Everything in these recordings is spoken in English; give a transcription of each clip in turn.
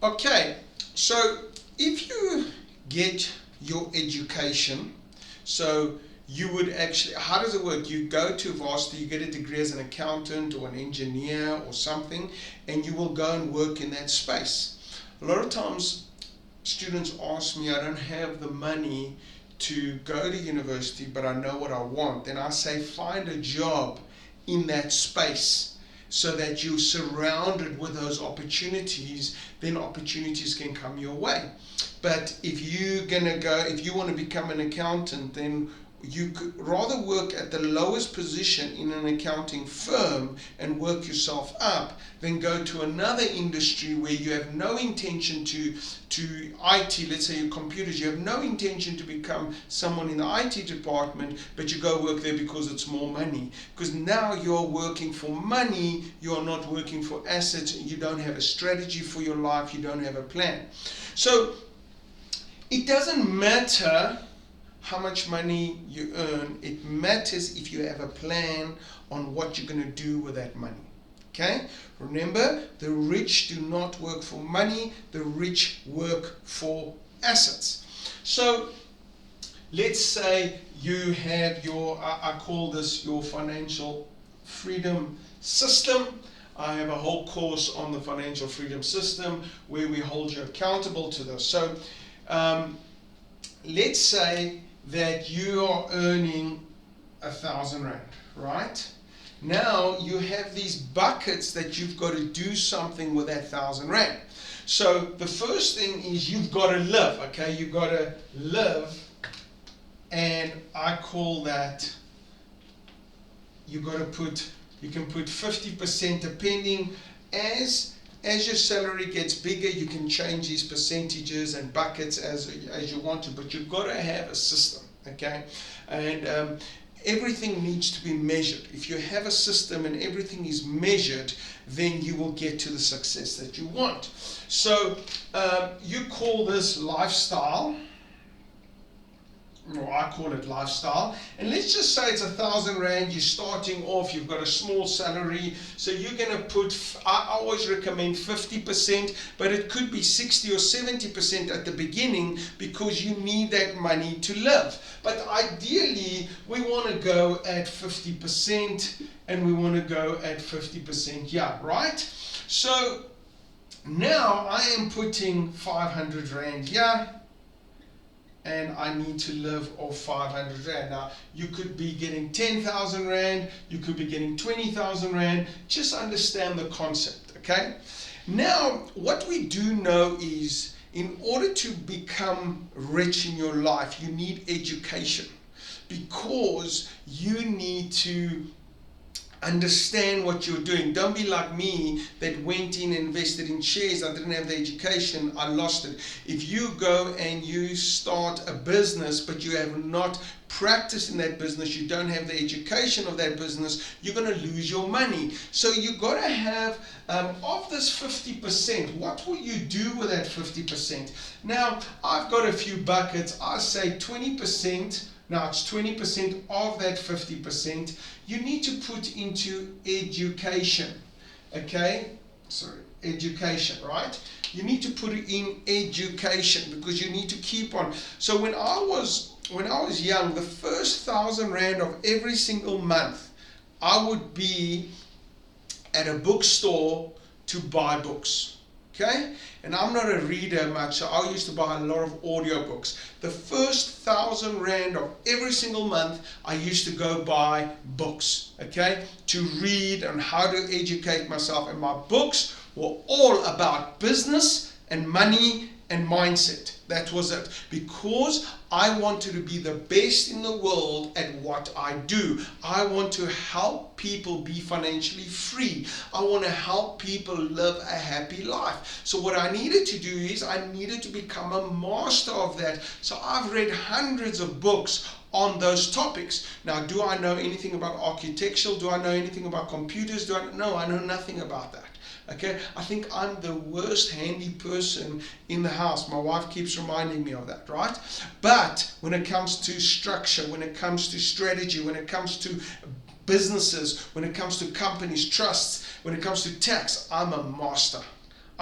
Okay, so if you get your education, so you would actually, how does it work? You go to varsity, you get a degree as an accountant or an engineer or something, and you will go and work in that space. A lot of times students ask me, I don't have the money to go to university, but I know what I want. Then I say, find a job in that space so that you're surrounded with those opportunities, then opportunities can come your way. But if you want to become an accountant, then you could rather work at the lowest position in an accounting firm and work yourself up than go to another industry where you have no intention to IT, let's say your computers, you have no intention to become someone in the IT department, but you go work there because it's more money. Because now you're working for money, you're not working for assets, you don't have a strategy for your life, you don't have a plan. So it doesn't matter how much money you earn, it matters if you have a plan on what you're going to do with that money. Okay? Remember, the rich do not work for money, the rich work for assets. So let's say you have your, I call this your financial freedom system. I have a whole course on the financial freedom system where we hold you accountable to this. So let's say that you are earning 1,000 rand, right? Now you have these buckets that you've got to do something with that 1,000 rand. So the first thing is you've got to live, okay? You've got to live, and I call that, you've got to put, you can put 50% depending as your salary gets bigger, you can change these percentages and buckets as you want to, but you've got to have a system, okay? And everything needs to be measured. If you have a system and everything is measured, then you will get to the success that you want. So you call this lifestyle, or I call it lifestyle, and let's just say it's 1,000 rand, you're starting off, you've got a small salary, so you're going to put, I always recommend 50%, but it could be 60 or 70% at the beginning because you need that money to live. But ideally, we want to go at 50% and we want to go at 50%, yeah, right? So now I am putting 500 rand here, and I need to live off 500 rand. Now, you could be getting 10,000 rand, you could be getting 20,000 rand, just understand the concept, okay? Now, what we do know is, in order to become rich in your life, you need education, because you need to understand what you're doing. Don't be like me that went in and invested in shares. I didn't have the education, I lost it. If you go and you start a business but you have not practiced in that business, you don't have the education of that business, you're going to lose your money. So you've got to have, of this 50%, what will you do with that 50%? Now, I've got a few buckets. I say 20%. Now it's 20% of that 50% you need to put into education, okay? Sorry, education, right? You need to put it in education because you need to keep on. So when I was young, the first 1,000 rand of every single month, I would be at a bookstore to buy books. Okay? And I'm not a reader much, so I used to buy a lot of audiobooks. The first 1,000 rand of every single month, I used to go buy books, okay? To read and how to educate myself. And my books were all about business and money and mindset. That was it. Because I wanted to be the best in the world at what I do. I want to help people be financially free. I want to help people live a happy life. So what I needed to do is I needed to become a master of that. So I've read hundreds of books on those topics. Now, do I know anything about architecture? Do I know anything about computers? No, I know nothing about that. Okay, I think I'm the worst handy person in the house. My wife keeps reminding me of that, right? But when it comes to structure, when it comes to strategy, when it comes to businesses, when it comes to companies, trusts, when it comes to tax, I'm a master.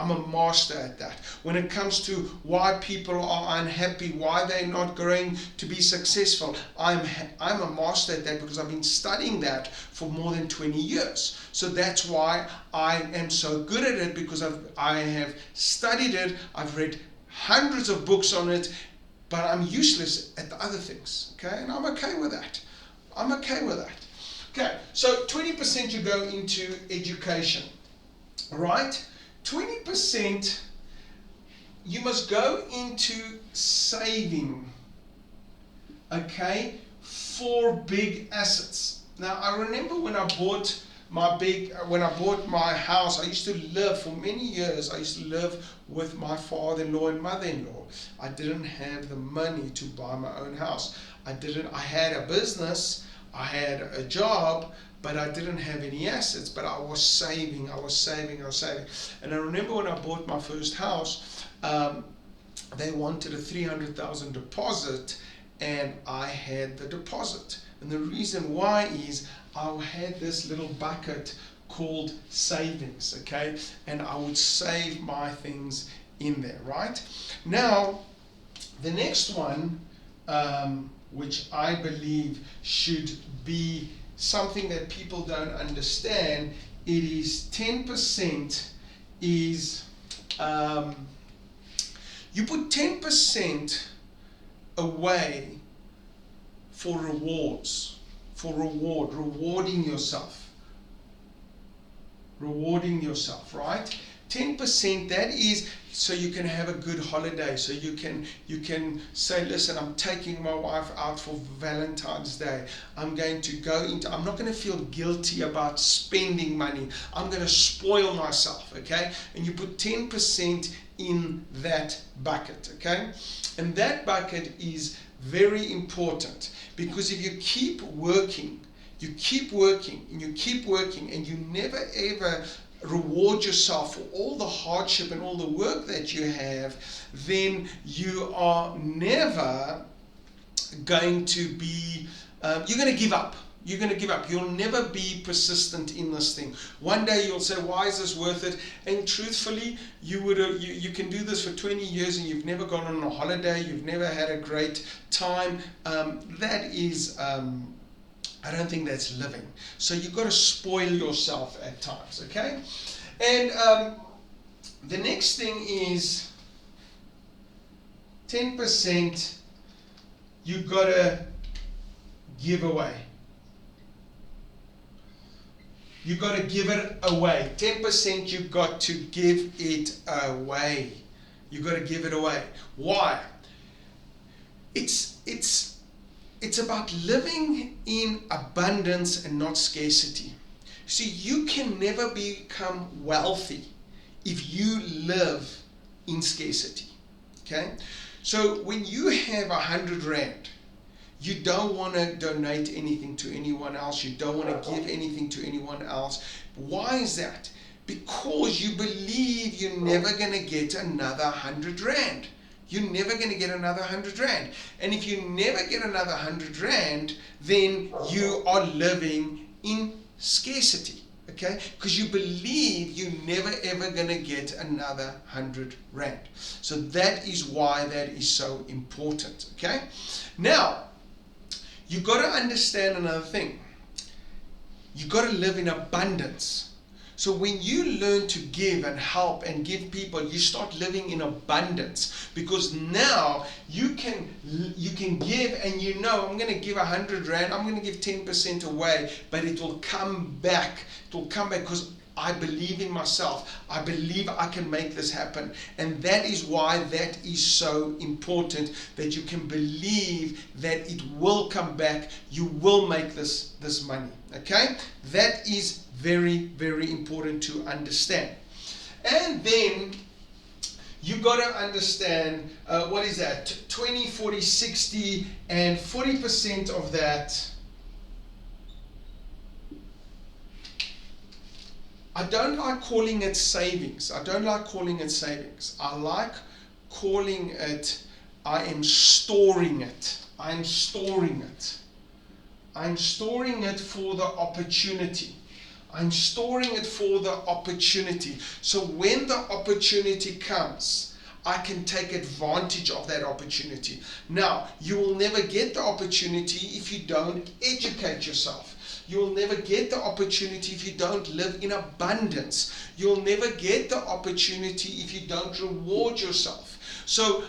I'm a master at that. When it comes to why people are unhappy, why they're not going to be successful, I'm a master at that because I've been studying that for more than 20 years. So that's why I am so good at it, because I have studied it, I've read hundreds of books on it, but I'm useless at the other things, okay? And I'm okay with that. I'm okay with that. Okay, so 20% you go into education, right? 20% you must go into saving, okay, for big assets. Now, I remember when I bought my house, I used to live for many years. I used to live with my father-in-law and mother-in-law. I didn't have the money to buy my own house. I had a business, I had a job, but I didn't have any assets. But I was saving. And I remember when I bought my first house, they wanted a $300,000 deposit, and I had the deposit. And the reason why is I had this little bucket called savings, okay? And I would save my things in there, right? Now, the next one, which I believe should be something that people don't understand, it is 10% is, you put 10% away for rewards, rewarding yourself, right? 10%, that is so you can have a good holiday, so you can say, listen, I'm taking my wife out for Valentine's Day, I'm not going to feel guilty about spending money, I'm going to spoil myself, okay? And you put 10% in that bucket, okay? And that bucket is very important, because if you keep working, and you never ever reward yourself for all the hardship and all the work that you have, then you are never going to be, you're going to give up. You'll never be persistent in this thing. One day you'll say, why is this worth it? And truthfully, you can do this for 20 years and you've never gone on a holiday, you've never had a great time. That is, I don't think that's living. So you've got to spoil yourself at times, okay? And the next thing is 10% you've got to give away. You've got to give it away. 10% you've got to give it away. You've got to give it away. Why? It's about living in abundance and not scarcity. See, you can never become wealthy if you live in scarcity. Okay? So when you have 100 Rand, you don't want to donate anything to anyone else. You don't want to give anything to anyone else. Why is that? Because you believe you're never going to get another 100 Rand. You're never going to get another 100 Rand. And if you never get another 100 Rand, then you are living in scarcity. Okay? Because you believe you're never ever going to get another 100 Rand. So that is why that is so important. Okay? Now, you've got to understand another thing. You've got to live in abundance. So when you learn to give and help and give people, you start living in abundance, because now you can give, and you know, I'm going to give 100 Rand, I'm going to give 10% away, but it will come back. It will come back because I believe in myself. I believe I can make this happen. And that is why that is so important, that you can believe that it will come back. You will make this money. Okay? That is very, very important to understand. And then you got to understand, what is that? 20, 40, 60, and 40% of that. I don't like calling it savings. I like calling it, I am storing it. I'm storing it for the opportunity. I'm storing it for the opportunity. So when the opportunity comes, I can take advantage of that opportunity. Now, you will never get the opportunity if you don't educate yourself. You'll never get the opportunity if you don't live in abundance. You'll never get the opportunity if you don't reward yourself. So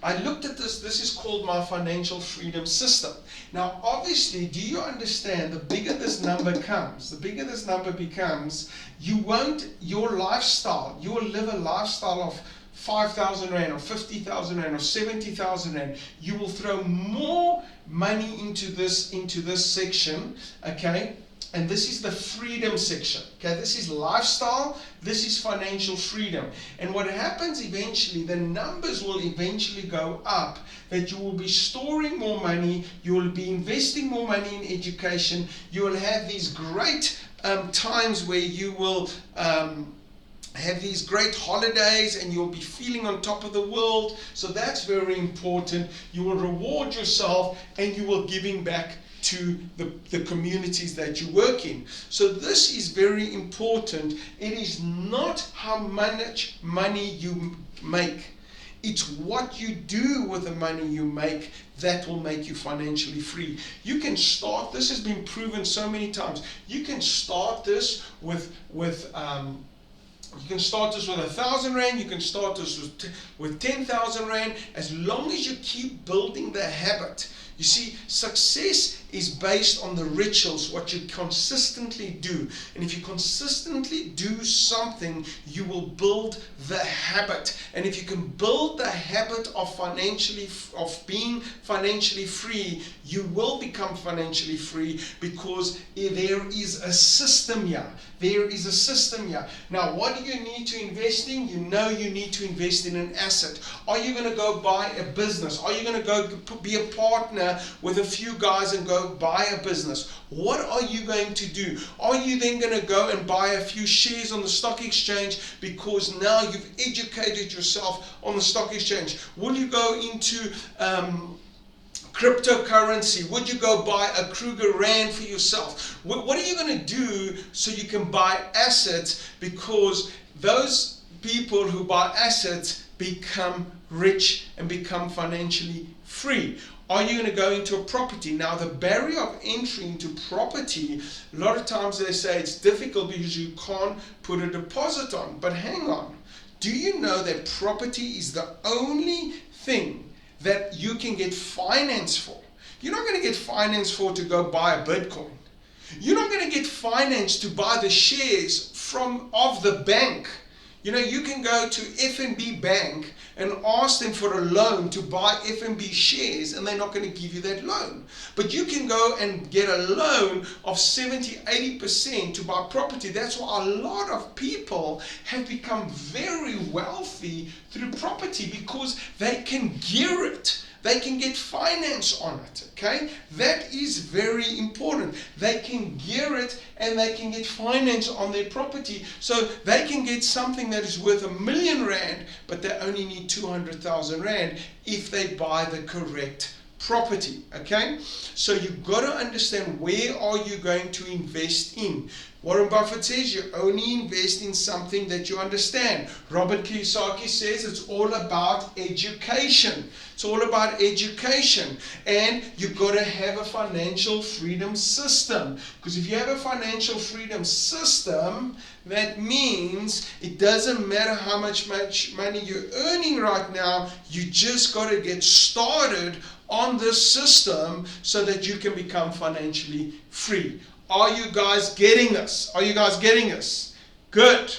I looked at this. This is called my financial freedom system. Now, obviously, do you understand, the bigger this number comes, the bigger this number becomes, your lifestyle, you will live a lifestyle of 5,000 Rand or 50,000 Rand or 70,000 Rand. You will throw more money into this section, okay? And this is the freedom section, okay? This is lifestyle, this is financial freedom. And what happens eventually, the numbers will eventually go up, that you will be storing more money, you will be investing more money in education, you will have these great times where you will have these great holidays and you'll be feeling on top of the world. So that's very important. You will reward yourself and you will giving back to the communities that you work in. So this is very important. It is not how much money you make. It's what you do with the money you make that will make you financially free. You can start, this has been proven so many times, you can start this with 1,000 Rand, you can start this with 10,000 Rand, as long as you keep building the habit. You see, success is based on the rituals, what you consistently do. And if you consistently do something, you will build the habit. And if you can build the habit of being financially free, you will become financially free, because there is a system here. There is a system here. Now, what do you need to invest in? You know you need to invest in an asset. Are you going to go buy a business? Are you going to go be a partner with a few guys and go buy a business? What are you going to do? Are you then going to go and buy a few shares on the stock exchange because now you've educated yourself on the stock exchange? Will you go into cryptocurrency? Would you go buy a Kruger Rand for yourself? What are you going to do so you can buy assets? Because those people who buy assets become rich and become financially free. Are you going to go into a property? Now, the barrier of entry into property, a lot of times they say it's difficult because you can't put a deposit on. But hang on. Do you know that property is the only thing that you can get finance for? You're not going to get finance for to go buy a Bitcoin. You're not going to get finance to buy the shares of the bank. You know, you can go to FNB Bank and ask them for a loan to buy FNB shares, and they're not going to give you that loan. But you can go and get a loan of 70-80% to buy property. That's why a lot of people have become very wealthy through property, because they can gear it. They can get finance on it, okay? That is very important. They can gear it and they can get finance on their property. So they can get something that is worth R1 million, but they only need 200,000 Rand if they buy the correct property, okay? So you've got to understand, where are you going to invest in? Warren Buffett says you only invest in something that you understand. Robert Kiyosaki says it's all about education. It's all about education. And you've got to have a financial freedom system. Because if you have a financial freedom system, that means it doesn't matter how much money you're earning right now, you just got to get started on this system so that you can become financially free. Are you guys getting this? Are you guys getting this? Good.